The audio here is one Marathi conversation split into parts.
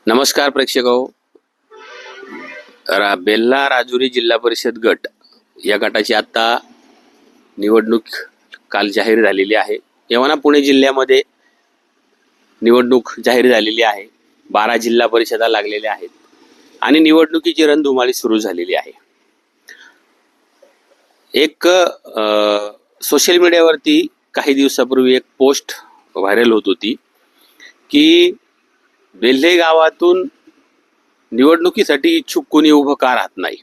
नमस्कार प्रेक्षक हो. बेल्ला राजुरी जिल्हा परिषद गट या गटाची आता निवडणूक काल जाहीर झालेली आहे. यवना पुणे जिल्ह्यामध्ये निवडणूक जाहीर झालेली आहे. 12 जिल्हा परिषदा लागलेल्या आहेत आणि निवडणुकीची रणधुमाळी सुरू झालेली आहे. एक सोशल मीडियावरती काही दिवसापूर्वी एक पोस्ट व्हायरल होत होती की बेल्हे गावातून निवडणुकीसाठी इच्छुक कोणी उभं का राहत नाही,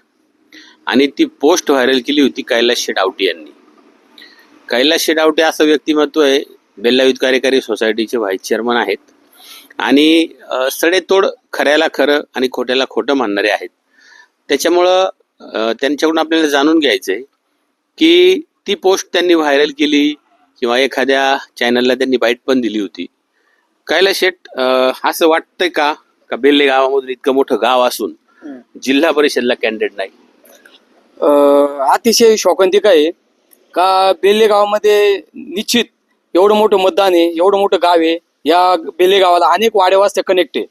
आणि ती पोस्ट व्हायरल केली होती कैलास शेडावटे यांनी. कैलास शेडावटे असं व्यक्तिमत्व आहे, बेल्ला युथ कार्यकारी सोसायटीचे व्हाईस चेअरमन आहेत आणि सडेतोड खऱ्याला खरं आणि खोट्याला खोटं मानणारे आहेत. त्याच्यामुळं त्यांच्याकडून आपल्याला जाणून घ्यायचं आहे की ती पोस्ट त्यांनी व्हायरल केली किंवा एखाद्या चॅनलला त्यांनी बाईट पण दिली होती. कैलास शेठ, असं वाटतंय का बेल्ले गावामधून इतकं मोठं गाव असून जिल्हा परिषदला कॅन्डिडेट नाही? अतिशय शोकांतिक आहे का बेल्ले गावामध्ये निश्चित एवढं मोठं मतदान आहे, एवढं मोठं गाव आहे. या बेल्ले गावाला अनेक वाड्यावास्त्या कनेक्ट आहे.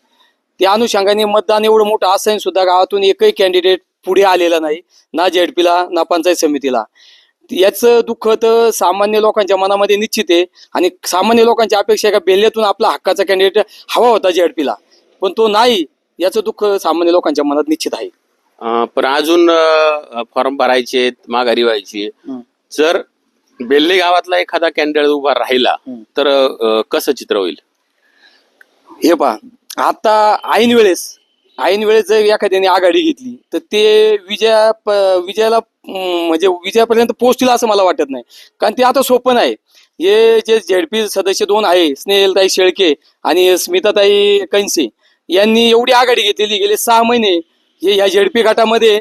त्या अनुषंगाने मतदान एवढं मोठं असून सुद्धा गावातून एकही कॅन्डिडेट पुढे आलेला नाही, ना झेडपीला ना पंचायत समितीला. याचं दुःख तर सामान्य लोकांच्या मनामध्ये निश्चित आहे आणि सामान्य लोकांची अपेक्षा आहे का बेल्ल्यातून आपला हक्काचा कॅन्डिडेट हवा होता झेडपीला, पण तो नाही. याचं दुःख सामान्य लोकांच्या मनात निश्चित आहे. पण अजून फॉर्म भरायचे, माघारी व्हायची. जर बेल्ले गावातला एखादा कॅन्डिडेट उभा राहिला तर कसं चित्र होईल? हे पहा, आता ऐन वेळेस जर एखाद्याने आघाडी घेतली तर ते विजयाला म्हणजे विजयापर्यंत पोहोचतील असं मला वाटत नाही. कारण ते आता सोपं नाही. हे जे झेडपी सदस्य 2 आहे, स्नेहलताई शेळके आणि स्मिताताई कैंसे, यांनी एवढी आघाडी घेतलेली. गेले 6 महिने हे ह्या झेडपी गटामध्ये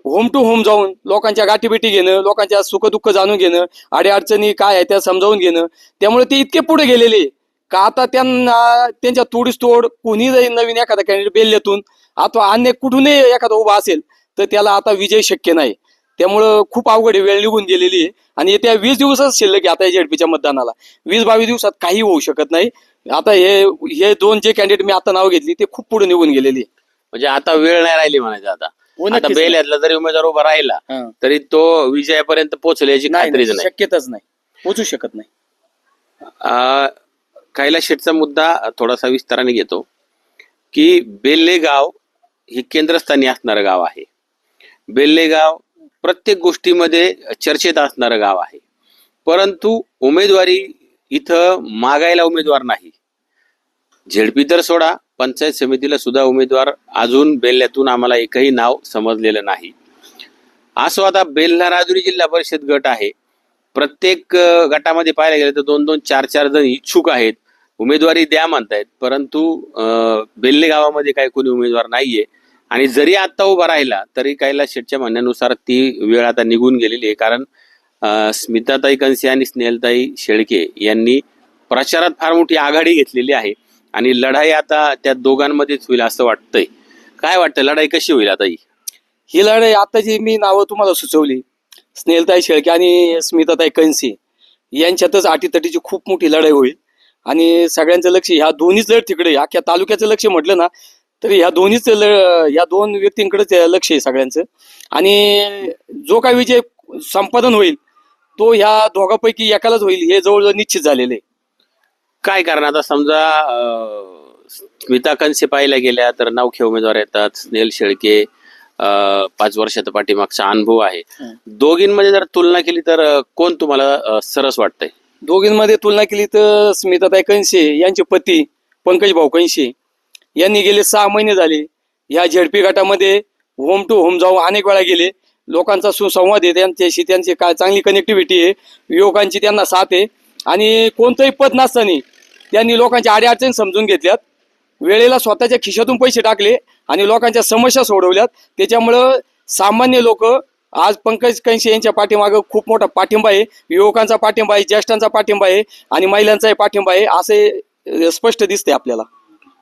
होम टू होम जाऊन लोकांच्या गाठीभेटी घेणं, लोकांच्या सुखदुःख जाणून घेणं, अडीअडचणी काय आहे त्या समजावून घेणं. त्यामुळे ते इतके पुढे गेलेले का आता त्यांना त्यांच्या तोडीस तोड कोणी नवीन एखादा कॅन्डिडेट बेल्ल्यातून अथवा अन्य कुठूनही एखादा उभा असेल तर त्याला आता विजय शक्य नाही. त्यामुळं खूप अवघड वेळ निघून गेलेली आहे आणि येत्या 20 दिवसच शिल्लक आता झेडपीच्या मतदानाला. 20-22 दिवसात काही होऊ शकत नाही. आता हे 2 जे कॅन्डिडेट मी आता नाव घेतली ते खूप पुढे निघून गेलेली. म्हणजे आता वेळ नाही राहिली म्हणायचं. आता बेल्ल्यातला जरी उमेदवार उभा राहिला तरी तो विजयापर्यंत पोहोचेल याची खात्रीच नाही, शक्यताच नाही, पोहोचू शकत नाही. कैलास शेठचा मुद्दा थोडासा विस्ताराने घेतो की बेल्ले गाव हे केंद्रस्थानी असणारं गाव आहे. बेल्ले गाव प्रत्येक गोष्टीमध्ये चर्चेत असणारं गाव आहे, परंतु उमेदवारी इथं मागायला उमेदवार नाही. झेडपी तर सोडा, पंचायत समितीला सुद्धा उमेदवार अजून बेल्ल्यातून आम्हाला एकही नाव समजलेलं नाही. असं आता बेल्ला राजुरी जिल्हा परिषद गट आहे. प्रत्येक गटामध्ये पाहायला गेलं तर 2-2, 4-4 जण इच्छुक आहेत, उमेदवारी द्या म्हणतायत, परंतु बेल्ले गावामध्ये काही कोणी उमेदवार नाहीये. आणि जरी आता उभा राहिला तरी कैलास शेठच्या म्हणण्यानुसार ती वेळ आता निघून गेलेली आहे. कारण स्मिताताई कंसे आणि स्नेहलताई शेळके यांनी प्रचारात फार मोठी आघाडी घेतलेली आहे आणि लढाई आता त्या दोघांमध्येच होईल असं वाटतंय. काय वाटतं, लढाई कशी होईल आता? ही लढाई आता जी मी नावं तुम्हाला सुचवली, स्नेहलताई शेळके आणि स्मिताताई कंसे यांच्यातच अटीतटीची खूप मोठी लढाई होईल आणि सगळ्यांचं लक्ष ह्या दोन्हीच लढ तिकडे, अख्ख्या तालुक्याचं लक्ष म्हटलं ना तर ह्या 2 व्यक्तींकडेच लक्ष आहे सगळ्यांचं. आणि जो काही विजय संपादन होईल तो ह्या दोघांपैकी एकालाच होईल हे जवळजवळ निश्चित झालेलं आहे. काय कारण, आता समजा स्मिता कंसे पाहायला गेल्या तर नवखे उमेदवार येतात, स्नेहल शेळके 5 वर्षाचा पाठीमागचा अनुभव आहे. दोघींमध्ये जर तुलना केली तर कोण तुम्हाला सरस वाटतंय? दोघींमध्ये तुलना केली तर स्मिताताई कंसे यांचे पती पंकज भाऊ कंसे यांनी गेले 6 महिने झाले या झेडपी गटामध्ये होम टू होम जाऊन अनेक वेळा गेले. लोकांचा सुसंवाद आहे त्यांच्याशी, त्यांची काय चांगली कनेक्टिव्हिटी आहे, युवकांची त्यांना साथ आहे आणि कोणतंही पद नसताना त्यांनी लोकांच्या अडीअडचणी समजून घेतल्यात, वेळेला स्वतःच्या खिशातून पैसे टाकले आणि लोकांच्या समस्या सोडवल्यात. त्याच्यामुळं सामान्य लोक आज पंकज कंसे यांच्या पाठीमागं खूप मोठा पाठिंबा आहे, युवकांचा पाठिंबा आहे, ज्येष्ठांचा पाठिंबा आहे आणि महिलांचाही पाठिंबा आहे असे स्पष्ट दिसते आपल्याला.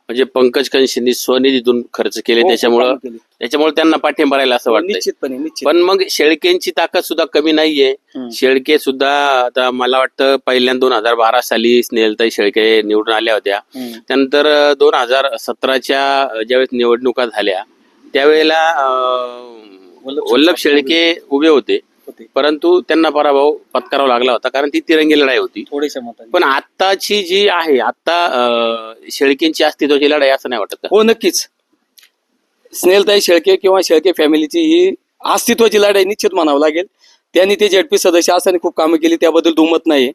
म्हणजे पंकज कंशेंनी स्वनिधीतून खर्च केले, हो, त्याच्यामुळं कामं केली. त्याच्यामुळे त्यांना पाठिंबा राहील असं वाटतंय. निश्चित. पण मग शेळकेंची ताकद सुद्धा कमी नाहीये. शेळके सुद्धा आता मला वाटतं पहिल्यांदा 2012 साली स्नेहलताई शेळके निवडून आल्या होत्या. त्यानंतर 2017च्या ज्यावेळेस निवडणुका झाल्या त्यावेळेला वल्लभ शेळके उभे होते, परंतु त्यांना पराभव पत्करावा लागला होता कारण ती तिरंगी लढाई होती. पण आत्ताची जी आहे आता शेळकेंची अस्तित्वाची लढाई असं नाही वाटत का? हो नक्कीच. स्नेहलताई शेळके किंवा शेळके फॅमिलीची ही अस्तित्वाची लढाई निश्चित म्हणावं लागेल. त्यांनी ते ZP सदस्य असताना खूप कामं केली, त्याबद्दल दुमत नाही.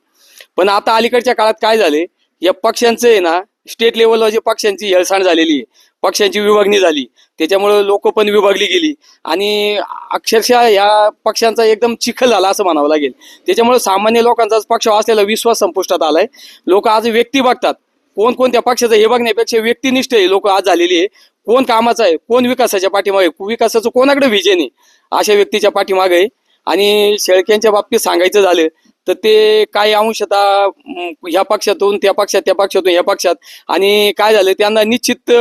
पण आता अलीकडच्या काळात काय झाले, या पक्षांचं आहे ना स्टेट लेवलवर जे पक्षांची हेळसांड झालेली आहे, पक्षांची विभागणी झाली, त्याच्यामुळे लोक पण विभागली गेली आणि अक्षरशः या पक्षांचा एकदम चिखल झाला असं म्हणावं लागेल. त्याच्यामुळे सामान्य लोकांचा पक्षावर असलेला विश्वास संपुष्टात आलाय. लोक आज व्यक्ती बघतात, कोणत्या पक्षाचं हे बघण्यापेक्षा व्यक्तिनिष्ठ आहे लोक आज झालेली आहे. कोण कामाचं आहे, कोण विकासाच्या पाठीमागे, विकासाचं कोणाकडे व्हिजन आहे, अशा व्यक्तीच्या पाठीमागे आहे. आणि शेळक्यांच्या बाबतीत सांगायचं झालं तर ते काही अंशतः ह्या पक्षातून त्या पक्षात, त्या पक्षातून ह्या पक्षात, आणि काय झालं त्यांना निश्चित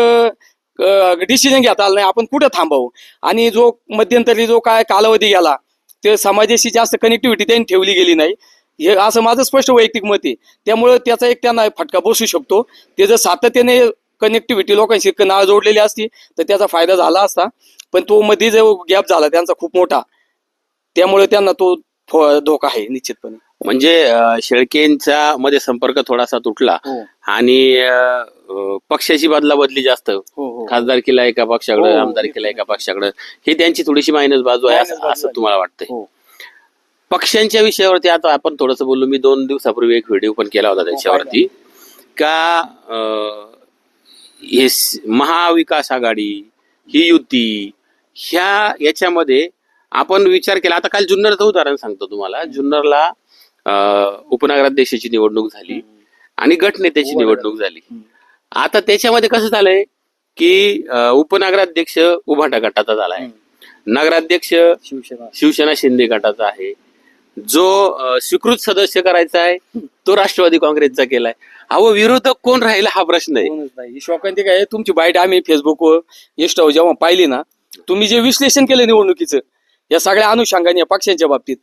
डिसिजन घेता आलं नाही आपण कुठं थांबावं. आणि जो मध्यंतरी जो काय कालावधी गेला ते समाजाशी जास्त कनेक्टिव्हिटी त्यांनी ठेवली गेली नाही, हे असं माझं स्पष्ट वैयक्तिक मत आहे. त्यामुळे त्याचा एक त्यांना फटका बसू शकतो. ते जर सातत्याने कनेक्टिव्हिटी लोकांशी नाळ जोडलेली असती तर त्याचा फायदा झाला असता. पण तो मध्ये जो गॅप झाला त्यांचा खूप मोठा, त्यामुळे त्यांना तो धोका आहे निश्चितपणे. म्हणजे शेळकेंचा मध्ये संपर्क थोडासा तुटला आणि पक्षाची बदलाबदली जास्त, खासदारकीला एका पक्षाकडे, आमदारकीला एका पक्षाकडे, ही त्यांची थोडीशी मायनस बाजू आहे असं तुम्हाला वाटतंय? पक्षांच्या विषयावरती आता आपण थोडंसं बोललो. मी 2 दिवसापूर्वी एक व्हिडिओ पण केला होता त्याच्यावरती का हे महाविकास आघाडी, ही युती, याच्यामध्ये आपण विचार केला. आता काल जुन्नरचं उदाहरण सांगतो तुम्हाला. जुन्नरला उपनगराध्यक्षाची निवडणूक झाली आणि गटनेत्याची निवडणूक झाली. आता त्याच्यामध्ये कसं झालंय की उपनगराध्यक्ष उभाटा गटाचा झालाय, नगराध्यक्ष शिवसेना शिंदे गटाचा आहे, जो स्वीकृत सदस्य करायचा आहे तो राष्ट्रवादी काँग्रेसचा केलाय. अहो विरोधक कोण राहिला हा प्रश्न आहे. शोकांतिक आहे तुमची बाईट. आम्ही फेसबुकवर इंस्टावर जेव्हा पाहिली ना, तुम्ही जे विश्लेषण केलं निवडणुकीचं या सगळ्या अनुषंगाने या पक्षांच्या बाबतीत,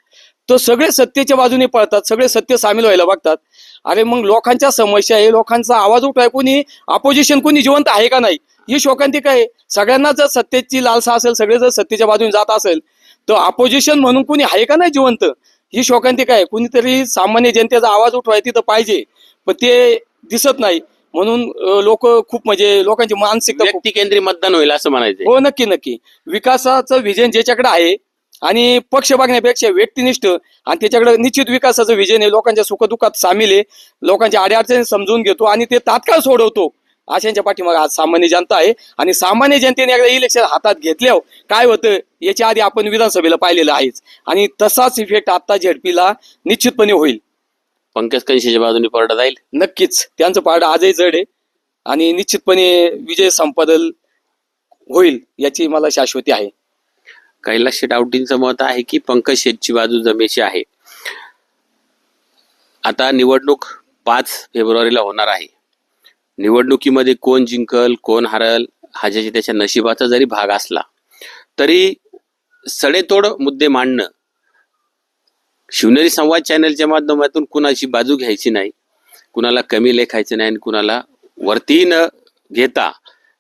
तो सगळे सत्तेच्या बाजूने पळतात, सगळे सत्य सामील व्हायला बघतात. अरे मग लोकांच्या समस्या आहे, लोकांचा आवाज उठवाय कोणी अपोजिशन कोणी जिवंत आहे का नाही, ही शोकांतिक आहे. सगळ्यांना जर सत्तेची लालसा असेल, सगळे जर सत्तेच्या बाजूने जात असेल तर अपोजिशन म्हणून कोणी आहे का नाही जिवंत, ही शोकांतिक आहे. कुणीतरी सामान्य जनतेचा आवाज उठवाय तिथं पाहिजे, पण ते दिसत नाही. म्हणून लोक खूप म्हणजे लोकांची मानसिकता व्यक्ती केंद्रीय मतदान होईल असं म्हणायचं. हो नक्की. विकासाचं व्हिजन ज्याच्याकडे आहे आणि पक्ष बघण्यापेक्षा व्यक्तिनिष्ठ आणि त्याच्याकडे निश्चित विकासाचं व्हिजन आहे, लोकांच्या सुखदुःखात सामील आहे, लोकांच्या अडचणी समजून घेतो आणि ते तात्काळ सोडवतो, अशांच्या पाठीमागे आज सामान्य जनता आहे. आणि सामान्य जनतेने एकदा इलेक्शन हातात घेतल्यावर काय होतं याच्या आधी आपण विधानसभेला पाहिलेलं आहेच, आणि तसाच इफेक्ट आता ZPला निश्चितपणे होईल. पंकज कंशेच्या बाजूने पारडा जाईल नक्कीच. त्यांचं पारडं आजही जड आहे आणि निश्चितपणे विजय संपादन होईल याची मला शाश्वती आहे. कैलास शेट आवटींचं मत आहे की पंकज शेटची बाजू जमेची आहे. आता निवडणूक 5 फेब्रुवारीला होणार आहे. निवडणुकीमध्ये कोण जिंकल कोण हारल हा ज्याच्या त्याच्या नशिबाचा जरी भाग असला तरी सडेतोड मुद्दे मांडणं, शिवनेरी संवाद चॅनलच्या माध्यमातून कुणाची बाजू घ्यायची नाही, कुणाला कमी लेखायचं नाही आणि कुणाला वरती न घेता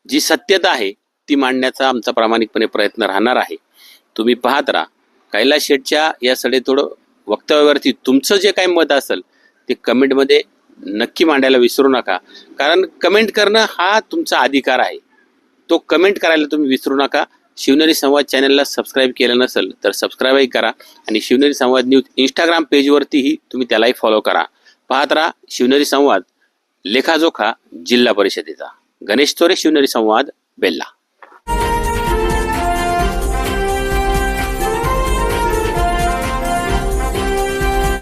जी सत्यता आहे ती मांडण्याचा आमचा प्रामाणिकपणे प्रयत्न राहणार आहे. तुम्ही पाहत राहा. कैलास शेटच्या या सडेतोड वक्तव्यावरती तुमचं जे काही मत असेल ते कमेंटमध्ये नक्की मांडायला विसरू नका, कारण कमेंट करणं हा तुमचा अधिकार आहे. तो कमेंट करायला तुम्ही विसरू नका. शिवनेरी संवाद चॅनलला सबस्क्राईब केलं नसेल तर सबस्क्राईबही करा आणि शिवनेरी संवाद न्यूज इंस्टाग्राम पेजवरतीही तुम्ही त्यालाही फॉलो करा. पाहत राहा शिवनेरी संवाद, लेखाजोखा जिल्हा परिषदेचा. गणेश चोरे, शिवनेरी संवाद, बेल्ला.